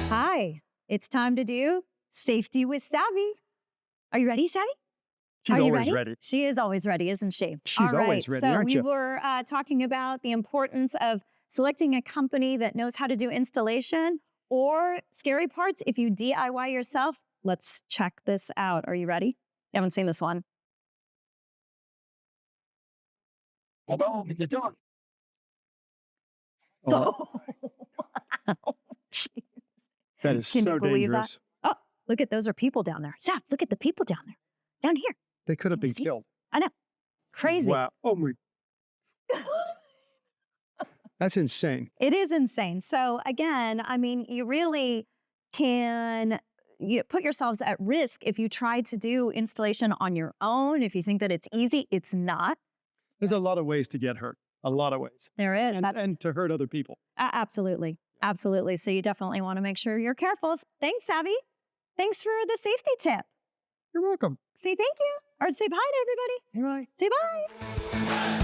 Hi, it's time to do Safety with Savvy. Are you ready, Savvy? She's Are you always ready. She is always ready, isn't she? She's All always right, ready, so aren't we you? were talking about the importance of selecting a company that knows how to do installation or scary parts if you DIY yourself. Let's check this out. Are you ready? You haven't seen this one. Hello, Mr. Duncan. Oh, Wow. Jeez. that is Can so you believe dangerous. that? Oh, look at those are people down there. Zap, look at the people down there. Down here. They could have Can you been see? killed. I know. Crazy. Wow. Oh my. That's insane. It is insane. So again, I mean, you really can put yourselves at risk if you try to do installation on your own. If you think that it's easy, it's not. There's a lot of ways to get hurt. A lot of ways. There is. And to hurt other people. Absolutely. Absolutely. So you definitely want to make sure you're careful. Thanks, Savvy. Thanks for the safety tip. You're welcome. Say thank you or say bye to everybody. You're right. Say bye.